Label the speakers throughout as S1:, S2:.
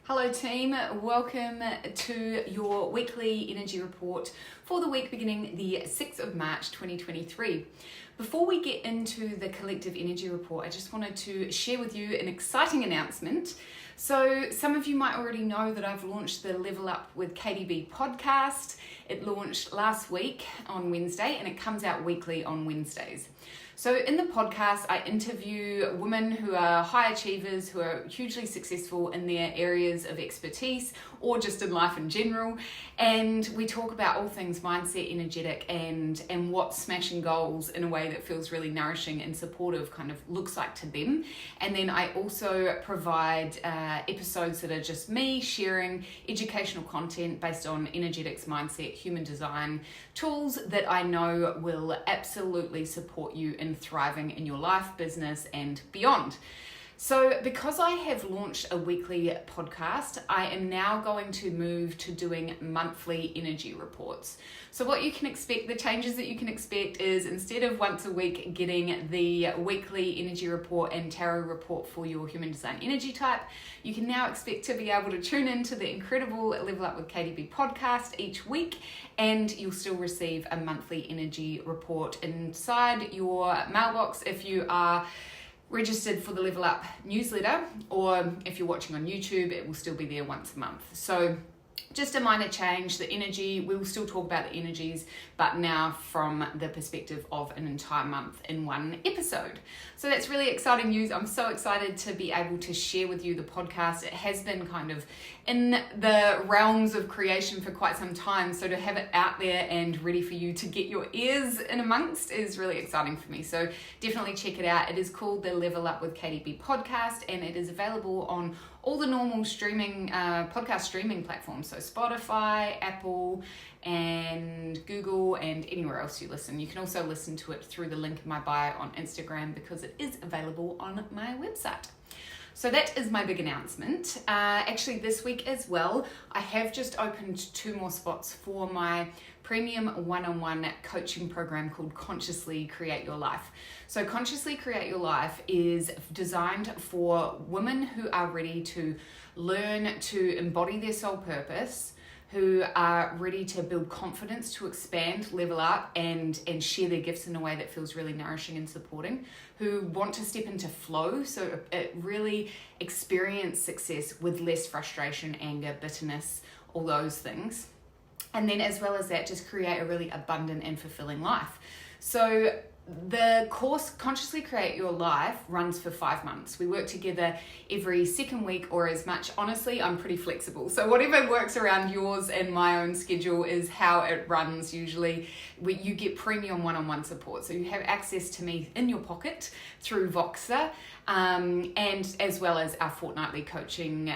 S1: Hello team, welcome to your weekly energy report for the week beginning the 6th of March 2023. Before we get into the collective energy report, I just wanted to share with you an exciting announcement. So some of you might already know that I've launched the Level Up with KDB podcast. It launched last week on Wednesday and it comes out weekly on Wednesdays. So in the podcast, I interview women who are high achievers, who are hugely successful in their areas of expertise or just in life in general. And we talk about all things mindset, energetic, and what smashing goals in a way that feels really nourishing and supportive kind of looks like to them. And then I also provide episodes that are just me sharing educational content based on energetics, mindset, human design tools that I know will absolutely support you in thriving in your life, business, and beyond. So because I have launched a weekly podcast, I am now going to move to doing monthly energy reports. So what you can expect, the changes that you can expect is instead of once a week getting the weekly energy report and tarot report for your human design energy type, you can now expect to be able to tune into the incredible Level Up with KDB podcast each week, and you'll still receive a monthly energy report inside your mailbox if you are registered for the Level Up newsletter, or if you're watching on YouTube, it will still be there once a month. So just a minor change. The energy, we will still talk about the energies, but now from the perspective of an entire month in one episode. So that's really exciting news. I'm so excited to be able to share with you the podcast. It has been kind of in the realms of creation for quite some time. So to have it out there and ready for you to get your ears in amongst is really exciting for me. So definitely check it out. It is called the Level Up with KDB podcast, and it is available on all the normal streaming, podcast streaming platforms. So Spotify, Apple, and Google, and anywhere else you listen. You can also listen to it through the link in my bio on Instagram because it is available on my website. So that is my big announcement. Actually this week as well, I have just opened 2 more spots for my premium one-on-one coaching program called Consciously Create Your Life. So Consciously Create Your Life is designed for women who are ready to learn to embody their soul purpose, who are ready to build confidence, to expand, level up, and share their gifts in a way that feels really nourishing and supporting, who want to step into flow, so really experience success with less frustration, anger, bitterness, all those things. And then as well as that, just create a really abundant and fulfilling life. So the course Consciously Create Your Life runs for 5 months. We work together every second week or as much. Honestly, I'm pretty flexible. So whatever works around yours and my own schedule is how it runs usually. You get premium one-on-one support. So you have access to me in your pocket through Voxer, and as well as our fortnightly coaching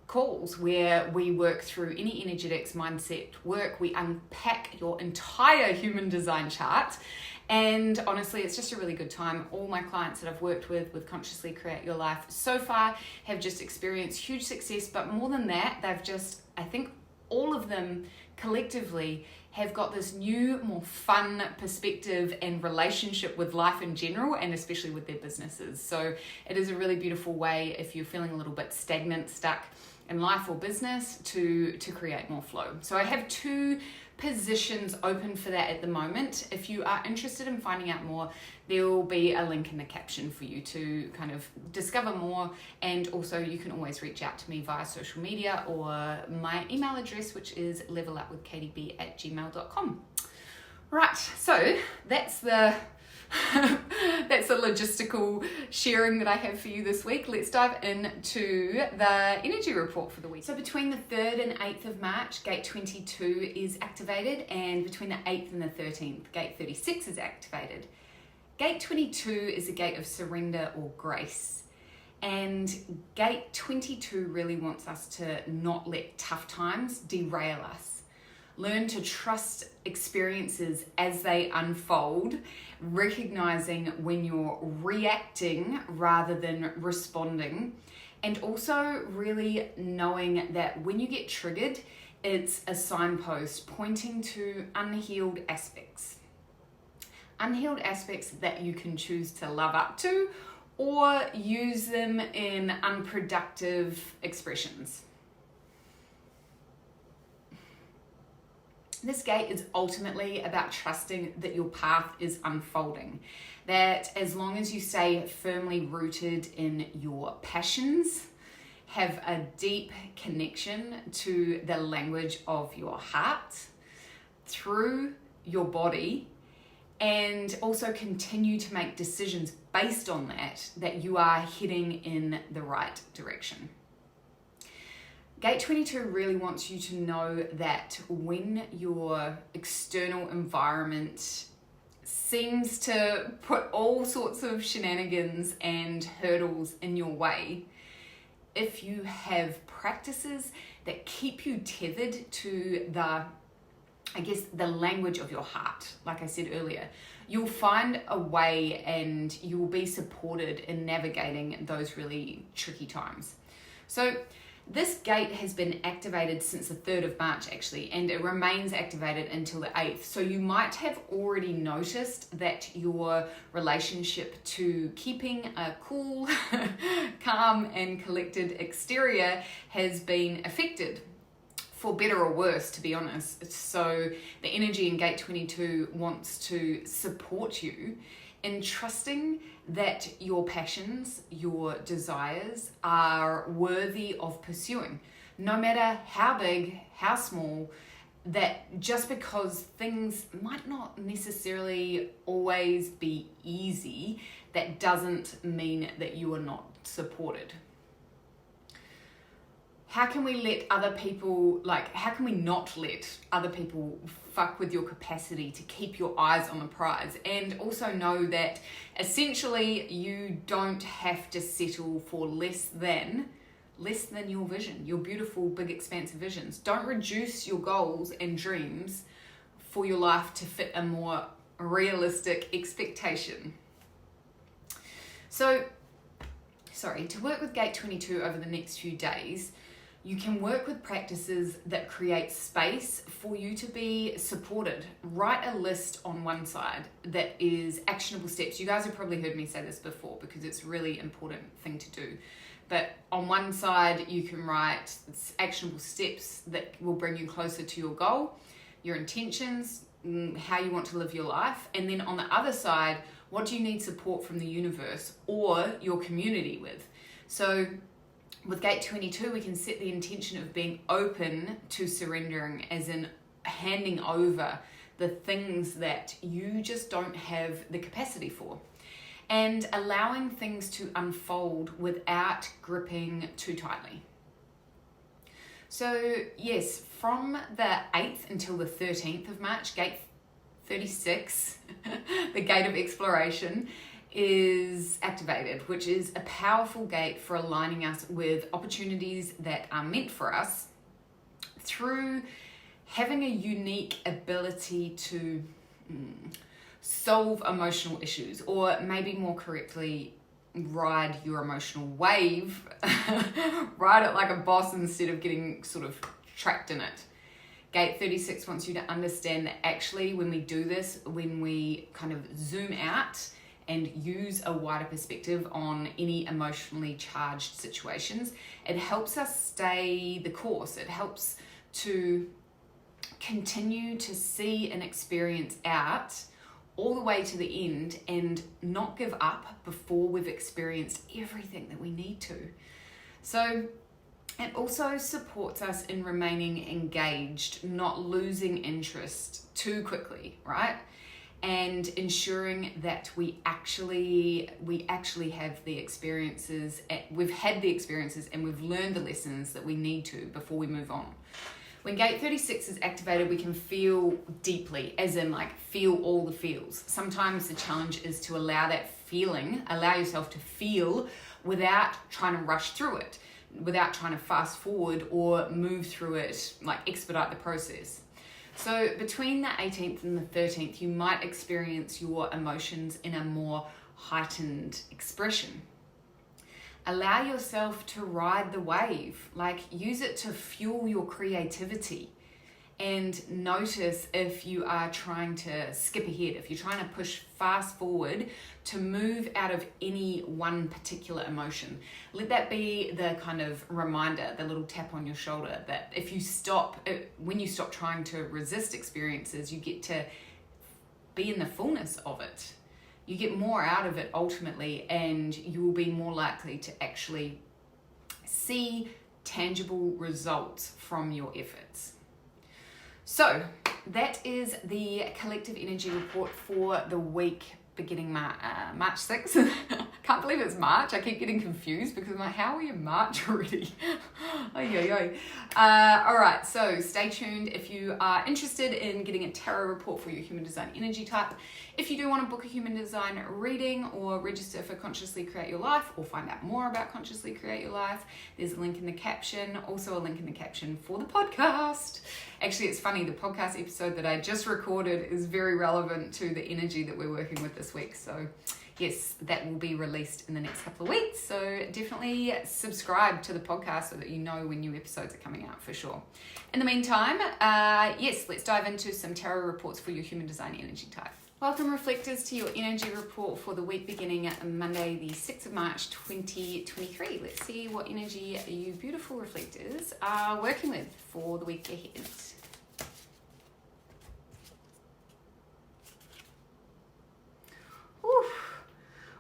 S1: calls where we work through any energetics mindset work. We unpack your entire human design chart. And honestly, it's just a really good time. All my clients that I've worked with Consciously Create Your Life so far have just experienced huge success. But more than that, they've just, I think all of them collectively have got this new, more fun perspective and relationship with life in general, and especially with their businesses. So it is a really beautiful way if you're feeling a little bit stagnant, stuck in life or business, to create more flow. So I have 2 positions open for that at the moment. If you are interested in finding out more, there will be a link in the caption for you to kind of discover more, and also you can always reach out to me via social media or my email address, which is levelupwithkdb@gmail.com. Right, so that's the that's a logistical sharing that I have for you this week. Let's dive into the energy report for the week. So between the 3rd and 8th of March, gate 22 is activated, and between the 8th and the 13th, gate 36 is activated. Gate 22 is a gate of surrender or grace. And gate 22 really wants us to not let tough times derail us. Learn to trust experiences as they unfold, recognizing when you're reacting rather than responding, and also really knowing that when you get triggered, it's a signpost pointing to unhealed aspects. Unhealed aspects that you can choose to love up to or use them in unproductive expressions. This gate is ultimately about trusting that your path is unfolding, that as long as you stay firmly rooted in your passions, have a deep connection to the language of your heart through your body, and also continue to make decisions based on that you are heading in the right direction. Gate 22 really wants you to know that when your external environment seems to put all sorts of shenanigans and hurdles in your way, if you have practices that keep you tethered to the language of your heart, like I said earlier, you'll find a way and you will be supported in navigating those really tricky times. So this gate has been activated since the 3rd of March actually, and it remains activated until the 8th. So you might have already noticed that your relationship to keeping a cool, calm and collected exterior has been affected, for better or worse, to be honest. So the energy in Gate 22 wants to support you in trusting that your passions, your desires are worthy of pursuing. No matter how big, how small, that just because things might not necessarily always be easy, that doesn't mean that you are not supported. How can we how can we not let other people fuck with your capacity to keep your eyes on the prize? And also know that essentially you don't have to settle for less than your vision, your beautiful, big, expansive visions. Don't reduce your goals and dreams for your life to fit a more realistic expectation. So, to work with Gate 22 over the next few days, you can work with practices that create space for you to be supported. Write a list on one side that is actionable steps. You guys have probably heard me say this before because it's a really important thing to do. But on one side, you can write actionable steps that will bring you closer to your goal, your intentions, how you want to live your life. And then on the other side, what do you need support from the universe or your community with? So with Gate 22, we can set the intention of being open to surrendering, as in handing over the things that you just don't have the capacity for, and allowing things to unfold without gripping too tightly. So yes, from the 8th until the 13th of March, Gate 36, the Gate of Exploration, is activated, which is a powerful gate for aligning us with opportunities that are meant for us through having a unique ability to solve emotional issues, or maybe more correctly, ride your emotional wave, ride it like a boss instead of getting sort of trapped in it. Gate 36 wants you to understand that actually when we do this, when we kind of zoom out and use a wider perspective on any emotionally charged situations, it helps us stay the course. It helps to continue to see an experience out all the way to the end and not give up before we've experienced everything that we need to. So it also supports us in remaining engaged, not losing interest too quickly, right? And ensuring that we actually have the experiences, we've had the experiences and we've learned the lessons that we need to before we move on. When Gate 36 is activated, we can feel deeply, as in like feel all the feels. Sometimes the challenge is to allow yourself to feel without trying to rush through it, without trying to fast forward or move through it, like expedite the process. So between the 18th and the 13th, you might experience your emotions in a more heightened expression. Allow yourself to ride the wave, like use it to fuel your creativity and notice if you are trying to skip ahead, if you're trying to push fast forward to move out of any one particular emotion. Let that be the kind of reminder, the little tap on your shoulder, that if you stop, when you stop trying to resist experiences, you get to be in the fullness of it. You get more out of it ultimately, and you will be more likely to actually see tangible results from your efforts. So that is the collective energy report for the week beginning March 6th. Can't believe it's March. I keep getting confused because I'm like, how are we in March already? All right, so stay tuned if you are interested in getting a tarot report for your human design energy type. If you do want to book a human design reading or register for Consciously Create Your Life or find out more about Consciously Create Your Life, there's a link in the caption, also a link in the caption for the podcast. Actually, it's funny, the podcast episode that I just recorded is very relevant to the energy that we're working with this week. So yes, that will be released in the next couple of weeks. So definitely subscribe to the podcast so that you know when new episodes are coming out for sure. In the meantime, yes, let's dive into some tarot reports for your human design energy type. Welcome, reflectors, to your energy report for the week beginning Monday, the 6th of March, 2023. Let's see what energy you beautiful reflectors are working with for the week ahead. Whew.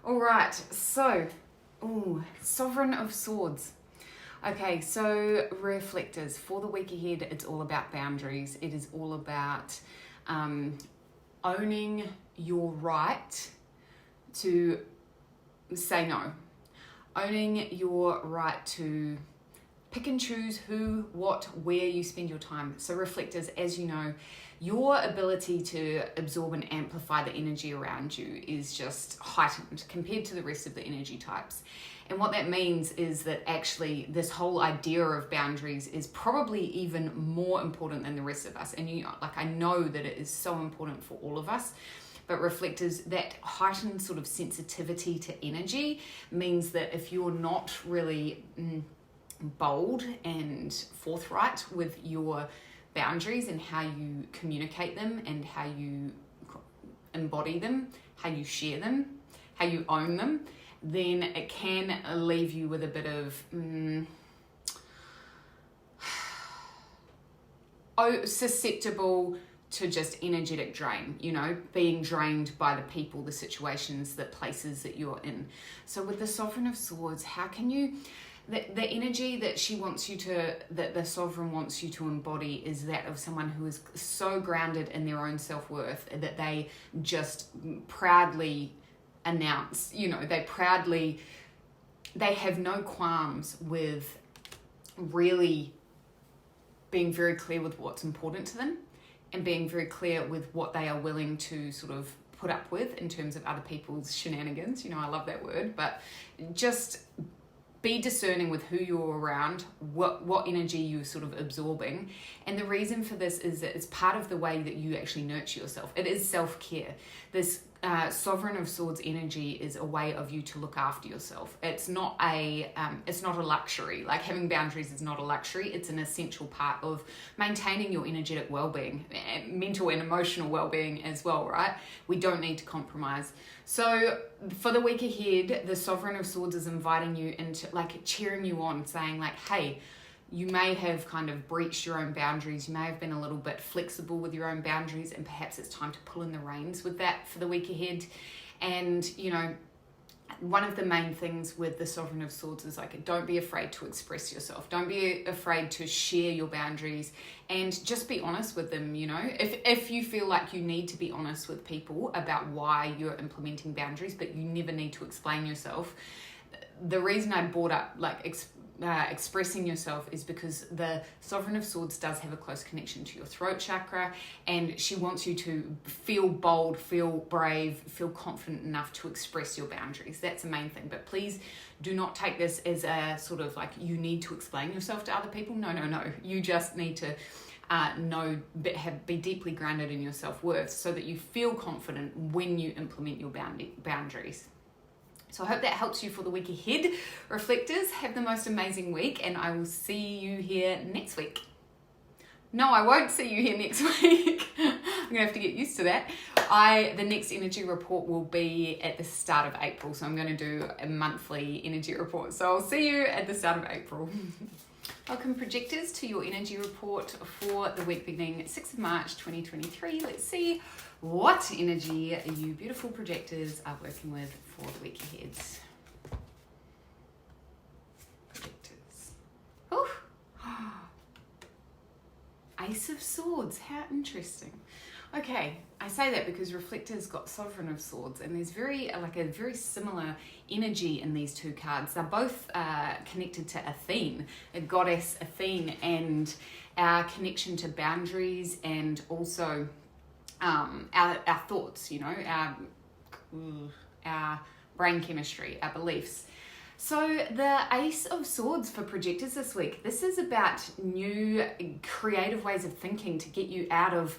S1: All right, so, Sovereign of Swords. Okay, so reflectors, for the week ahead, it's all about boundaries. It is all about owning your right to say no. Owning your right to pick and choose who, what, where you spend your time. So reflectors, as you know, your ability to absorb and amplify the energy around you is just heightened compared to the rest of the energy types. And what that means is that actually this whole idea of boundaries is probably even more important than the rest of us. And I know that it is so important for all of us. But reflectors, that heightened sort of sensitivity to energy means that if you're not really bold and forthright with your boundaries and how you communicate them and how you embody them, how you share them, how you own them, then it can leave you with a bit of susceptible to just energetic drain, being drained by the people, the situations, the places that you're in. So with the Sovereign of Swords, how can you, the energy that that the Sovereign wants you to embody is that of someone who is so grounded in their own self-worth that they just proudly announce, they have no qualms with really being very clear with what's important to them and being very clear with what they are willing to sort of put up with in terms of other people's shenanigans. I love that word, but just be discerning with who you're around, what energy you're sort of absorbing. And the reason for this is that it's part of the way that you actually nurture yourself. It is self-care. This Sovereign of Swords energy is a way of you to look after yourself. It's not a luxury. Like, having boundaries is not a luxury. It's an essential part of maintaining your energetic well-being, mental and emotional well-being as well, right? We don't need to compromise. So for the week ahead, the Sovereign of Swords is inviting you into, cheering you on, saying hey, you may have kind of breached your own boundaries. You may have been a little bit flexible with your own boundaries, and perhaps it's time to pull in the reins with that for the week ahead. And, one of the main things with the Sovereign of Swords is don't be afraid to express yourself. Don't be afraid to share your boundaries, and just be honest with them. If you feel like you need to be honest with people about why you're implementing boundaries, but you never need to explain yourself. The reason I brought up expressing yourself is because the Sovereign of Swords does have a close connection to your throat chakra, and she wants you to feel bold, feel brave, feel confident enough to express your boundaries. That's the main thing. But please do not take this as a sort of you need to explain yourself to other people. No. You just need to be deeply grounded in your self-worth so that you feel confident when you implement your boundaries. So I hope that helps you for the week ahead. Reflectors, have the most amazing week, and I will see you here next week. No, I won't see you here next week. I'm gonna have to get used to that. The next energy report will be at the start of April, so I'm gonna do a monthly energy report. So I'll see you at the start of April. Welcome projectors to your energy report for the week beginning 6th of March 2023. Let's see what energy you beautiful projectors are working with for the week ahead. Projectors. Oh. Ace of Swords, how interesting. Okay, I say that because Reflector's got Sovereign of Swords, and there's a very similar energy in these two cards. They're both connected to Athene, a goddess Athene, and our connection to boundaries and also our thoughts, you know, our brain chemistry, our beliefs. So the Ace of Swords for projectors this week, this is about new creative ways of thinking to get you out of,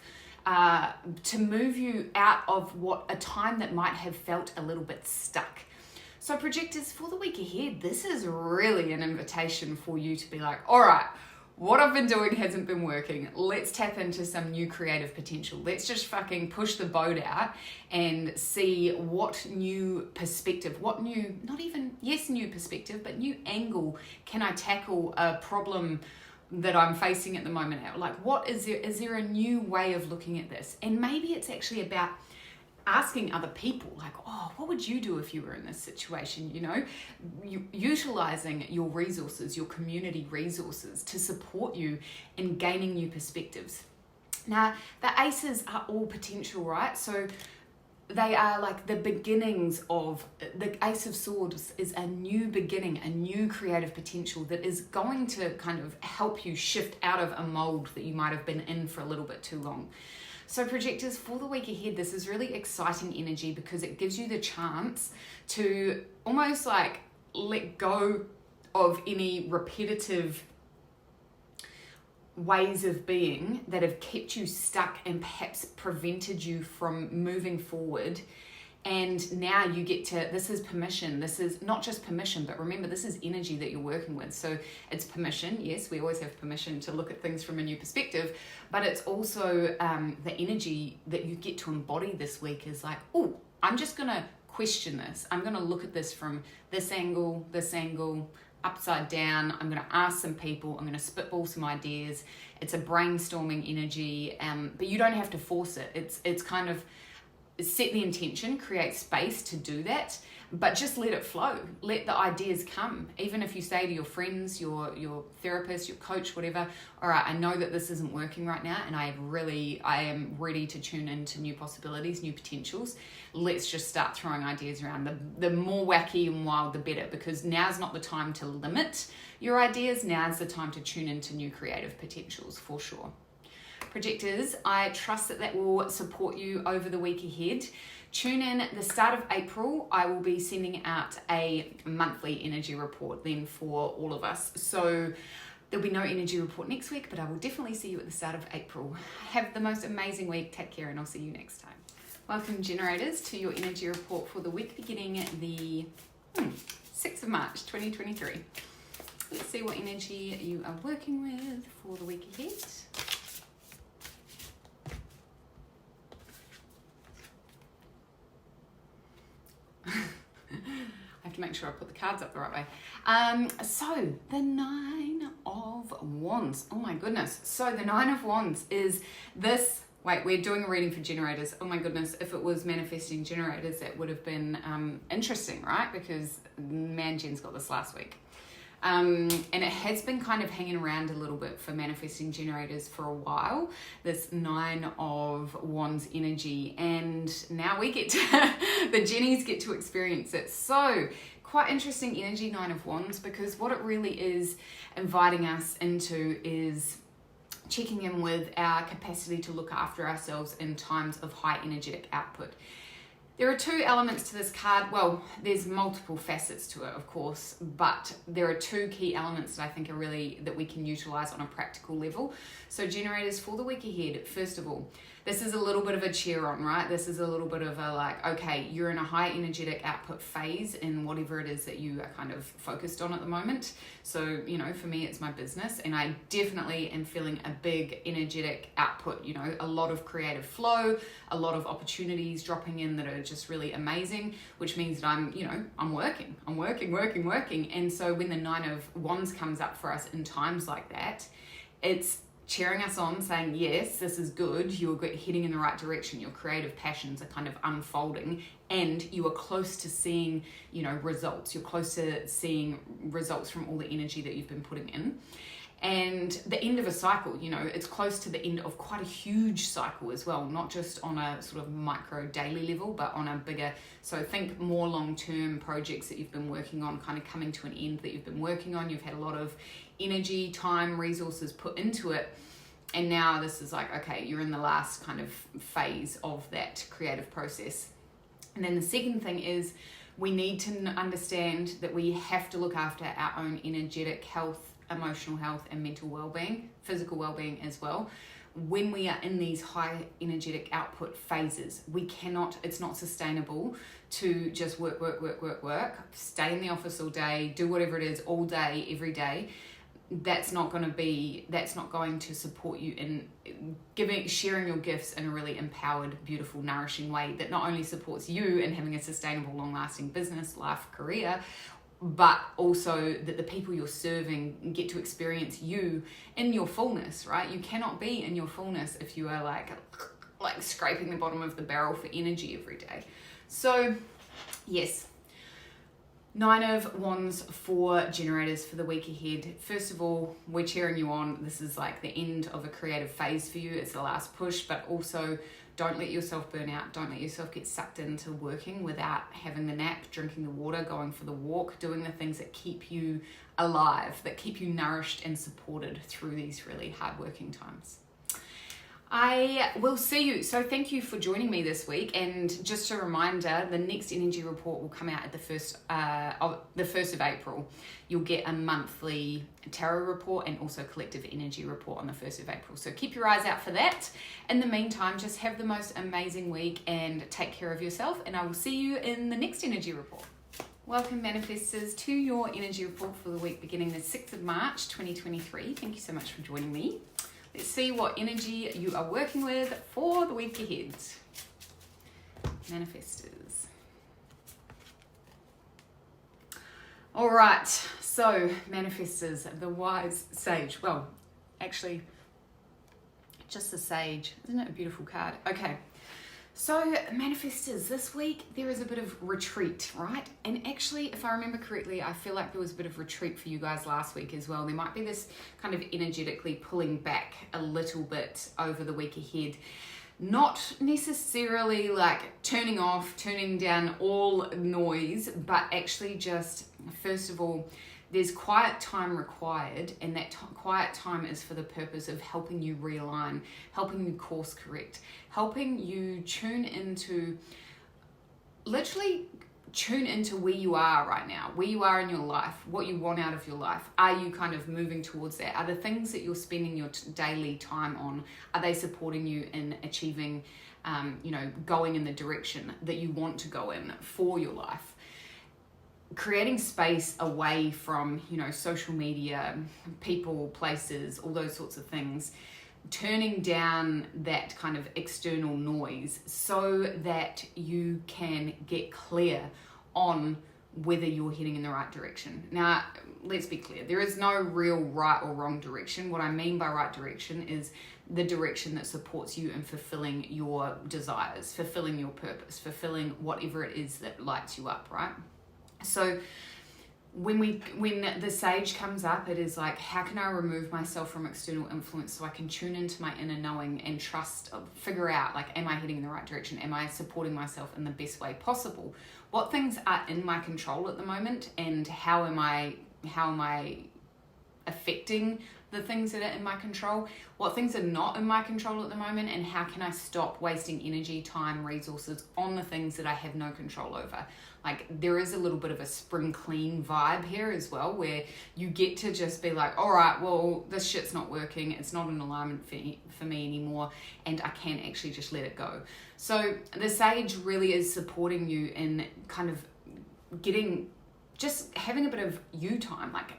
S1: to move you out of what a time that might have felt a little bit stuck. So projectors, for the week ahead, this is really an invitation for you to be like, all right, what I've been doing hasn't been working. Let's tap into some new creative potential. Let's just fucking push the boat out and see what new perspective, what new, not even, yes, new perspective, but new angle can I tackle a problem that I'm facing at the moment. Like, what is there a new way of looking at this? And maybe it's actually about asking other people, like, oh, what would you do if you were in this situation? You know, utilizing your resources, your community resources to support you in gaining new perspectives. Now, the aces are all potential, right? So they are like the beginnings of, the Ace of Swords is a new beginning, a new creative potential that is going to kind of help you shift out of a mold that you might have been in for a little bit too long. So projectors, for the week ahead, this is really exciting energy because it gives you the chance to almost like let go of any repetitive ways of being that have kept you stuck and perhaps prevented you from moving forward. And now you get to, this is permission. This is not just permission, but remember, this is energy that you're working with. So it's permission. Yes, we always have permission to look at things from a new perspective, but it's also the energy that you get to embody this week is like, oh, I'm just going to question this. I'm going to look at this from this angle, upside down. I'm going to ask some people. I'm going to spitball some ideas. It's a brainstorming energy, but you don't have to force it. It's kind of, set the intention, create space to do that, but just let it flow. Let the ideas come. Even if you say to your friends, your therapist, your coach, whatever, all right, I know that this isn't working right now, and I am ready to tune into new possibilities, new potentials. Let's just start throwing ideas around. The more wacky and wild, the better, because now's not the time to limit your ideas. Now's the time to tune into new creative potentials, for sure. Projectors, I trust that will support you over the week ahead. Tune in the start of April. I will be sending out a monthly energy report then for all of us. So there'll be no energy report next week, but I will definitely see you at the start of April. Have the most amazing week. Take care, and I'll see you next time. Welcome, generators, to your energy report for the week beginning the 6th of March 2023. Let's see what energy you are working with for the week ahead. I have to make sure I put the cards up the right way. So the 9 of Wands. Oh my goodness. So the 9 of Wands is this. Wait, we're doing a reading for generators. Oh my goodness. If it was manifesting generators, that would have been interesting, right? Because man, Jen's got this last week. And it has been kind of hanging around a little bit for manifesting generators for a while, this 9 of Wands energy. And now we get to, the Jennies get to experience it. So quite interesting energy, 9 of Wands, because what it really is inviting us into is checking in with our capacity to look after ourselves in times of high energetic output. There are two elements to this card. Well, there's multiple facets to it, of course, but there are two key elements that I think are really that we can utilize on a practical level. So generators, for the week ahead, first of all, this is a little bit of a cheer on, right? This is a little bit of a like, okay, you're in a high energetic output phase in whatever it is that you are kind of focused on at the moment. So, you know, for me, it's my business, and I definitely am feeling a big energetic output, you know, a lot of creative flow, a lot of opportunities dropping in that are just really amazing, which means that I'm working. And so when the Nine of Wands comes up for us in times like that, it's cheering us on, saying, yes, this is good, you're heading in the right direction, your creative passions are kind of unfolding, and you are close to seeing, you know, results. You're close to seeing results from all the energy that you've been putting in. And the end of a cycle, you know, it's close to the end of quite a huge cycle as well, not just on a sort of micro daily level, but on a bigger, so think more long-term projects that you've been working on, kind of coming to an end that you've been working on. You've had a lot of energy, time, resources put into it. And now this is like, okay, you're in the last kind of phase of that creative process. And then the second thing is we need to understand that we have to look after our own energetic health, emotional health, and mental well-being, physical well-being as well. When we are in these high energetic output phases, it's not sustainable to just work, stay in the office all day, do whatever it is all day, every day. That's not going to support you in sharing your gifts in a really empowered, beautiful, nourishing way that not only supports you in having a sustainable, long-lasting business, life, career, but also that the people you're serving get to experience you in your fullness, right? You cannot be in your fullness if you are like scraping the bottom of the barrel for energy every day. So yes, Nine of Wands for generators for the week ahead. First of all, we're cheering you on. This is like the end of a creative phase for you. It's the last push, but also don't let yourself burn out. Don't let yourself get sucked into working without having the nap, drinking the water, going for the walk, doing the things that keep you alive, that keep you nourished and supported through these really hard working times. I will see you. So thank you for joining me this week. And just a reminder, the next energy report will come out at the 1st of April. You'll get a monthly tarot report and also collective energy report on the 1st of April. So keep your eyes out for that. In the meantime, just have the most amazing week and take care of yourself. And I will see you in the next energy report. Welcome, manifestors, to your energy report for the week beginning the 6th of March, 2023. Thank you so much for joining me. Let's see what energy you are working with for the week ahead. Manifestors. All right, so manifestors, the wise sage. Well, actually, just the sage. Isn't it a beautiful card? Okay. So manifestors, this week there is a bit of retreat, right? And actually, if I remember correctly, I feel like there was a bit of retreat for you guys last week as well. There might be this kind of energetically pulling back a little bit over the week ahead. Not necessarily like turning off, turning down all noise, but actually just, first of all, there's quiet time required, and that quiet time is for the purpose of helping you realign, helping you course correct, helping you tune into where you are right now, where you are in your life, what you want out of your life. Are you kind of moving towards that? Are the things that you're spending your daily time on, are they supporting you in achieving, going in the direction that you want to go in for your life? Creating space away from, social media, people, places, all those sorts of things, turning down that kind of external noise so that you can get clear on whether you're heading in the right direction. Now, let's be clear, there is no real right or wrong direction. What I mean by right direction is the direction that supports you in fulfilling your desires, fulfilling your purpose, fulfilling whatever it is that lights you up, right? So when the sage comes up, it is like, how can I remove myself from external influence so I can tune into my inner knowing and trust, figure out, like, am I heading in the right direction? Am I supporting myself in the best way possible? What things are in my control at the moment, and how am I affecting the things that are in my control, what things are not in my control at the moment, and how can I stop wasting energy, time, resources on the things that I have no control over. Like, there is a little bit of a spring clean vibe here as well, where you get to just be like, all right, well, this shit's not working, it's not in alignment for me anymore, and I can actually just let it go. So the sage really is supporting you in kind of just having a bit of you time, like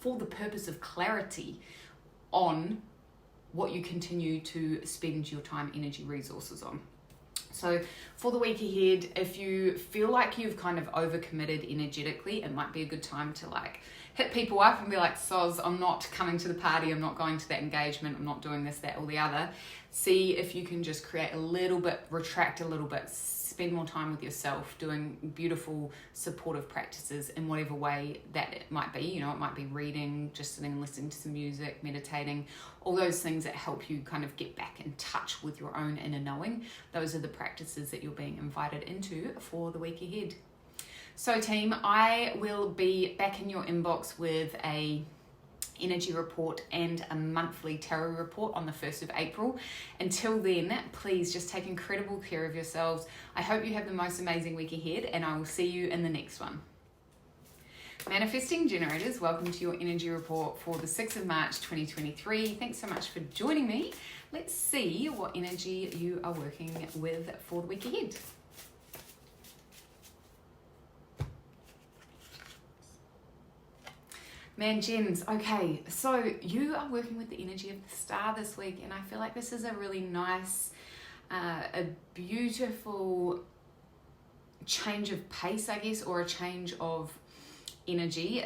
S1: for the purpose of clarity on what you continue to spend your time, energy, resources on. So for the week ahead, if you feel like you've kind of overcommitted energetically, it might be a good time to like hit people up and be like, soz, I'm not coming to the party, I'm not going to that engagement, I'm not doing this, that, or the other. See if you can just create a little bit, retract a little bit, spend more time with yourself, doing beautiful supportive practices in whatever way that it might be. You know, it might be reading, just sitting and listening to some music, meditating, all those things that help you kind of get back in touch with your own inner knowing. Those are the practices that you're being invited into for the week ahead. So team, I will be back in your inbox with a energy report and a monthly tarot report on the 1st of April. Until then, please just take incredible care of yourselves. I hope you have the most amazing week ahead, and I will see you in the next one. Manifesting generators, welcome to your energy report for the 6th of March 2023. Thanks so much for joining me. Let's see what energy you are working with for the week ahead. Man, Gens, okay, so you are working with the energy of the star this week, and I feel like this is a really nice, a beautiful change of pace, I guess, or a change of energy,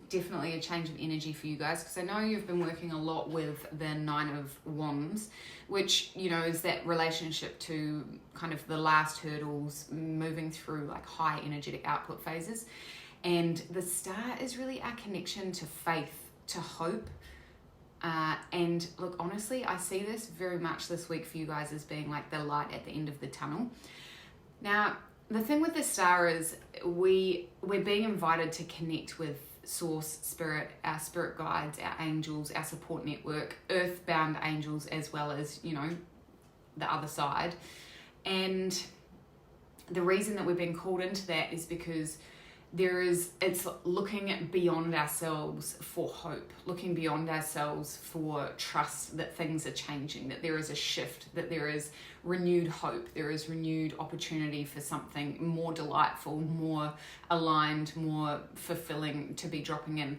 S1: definitely a change of energy for you guys, because I know you've been working a lot with the 9 of Wands, which, you know, is that relationship to kind of the last hurdles, moving through like high energetic output phases. And the star is really our connection to faith, to hope. And look, honestly, I see this very much this week for you guys as being like the light at the end of the tunnel. Now, the thing with the star is we're being invited to connect with source, spirit, our spirit guides, our angels, our support network, earthbound angels, as well as, you know, the other side. And the reason that we're being called into that is because it's looking beyond ourselves for hope, looking beyond ourselves for trust that things are changing, that there is a shift, that there is renewed hope, there is renewed opportunity for something more delightful, more aligned, more fulfilling to be dropping in.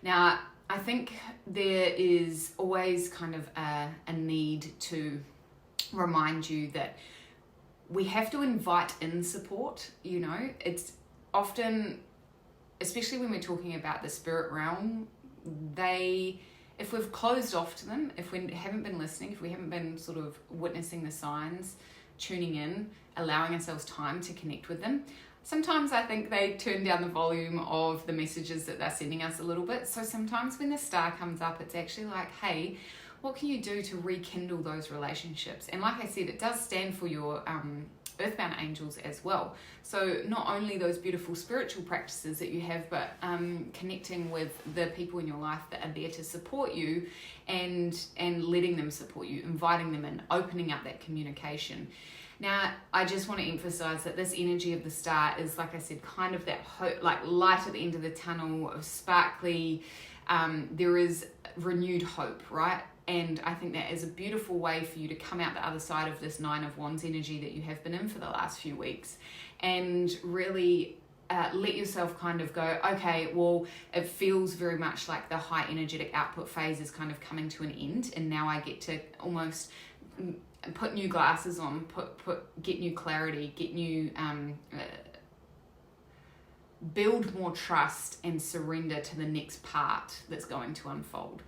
S1: Now, I think there is always kind of a need to remind you that we have to invite in support. You know, it's often, especially when we're talking about the spirit realm, if we've closed off to them, if we haven't been listening, if we haven't been sort of witnessing the signs, tuning in, allowing ourselves time to connect with them, sometimes I think they turn down the volume of the messages that they're sending us a little bit. So sometimes when the star comes up, it's actually like, hey, what can you do to rekindle those relationships? And like I said, it does stand for your earthbound angels as well. So not only those beautiful spiritual practices that you have, but connecting with the people in your life that are there to support you, and letting them support you, inviting them in, opening up that communication. Now, I just want to emphasize that this energy of the star is, like I said, kind of that hope, like light at the end of the tunnel, of sparkly. There is renewed hope, right? And I think that is a beautiful way for you to come out the other side of this 9 of Wands energy that you have been in for the last few weeks, and really let yourself kind of go, okay, well, it feels very much like the high energetic output phase is kind of coming to an end, and now I get to almost put new glasses on, get new clarity, get new, build more trust and surrender to the next part that's going to unfold,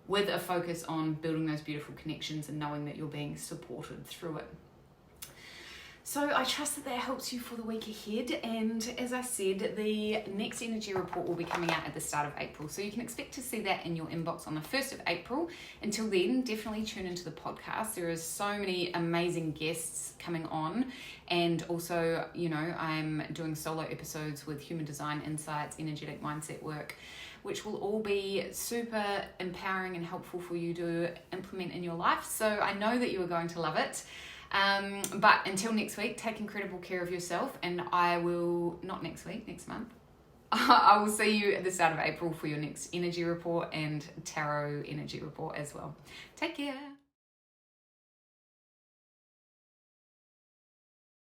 S1: with a focus on building those beautiful connections and knowing that you're being supported through it. So I trust that helps you for the week ahead. And as I said, the next energy report will be coming out at the start of April. So you can expect to see that in your inbox on the 1st of April. Until then, definitely tune into the podcast. There is so many amazing guests coming on. And also, you know, I'm doing solo episodes with Human Design Insights, energetic mindset work, which will all be super empowering and helpful for you to implement in your life. So I know that you are going to love it. But until next week, take incredible care of yourself, and I will, not next week, next month. I will see you at the start of April for your next energy report and tarot energy report as well. Take care.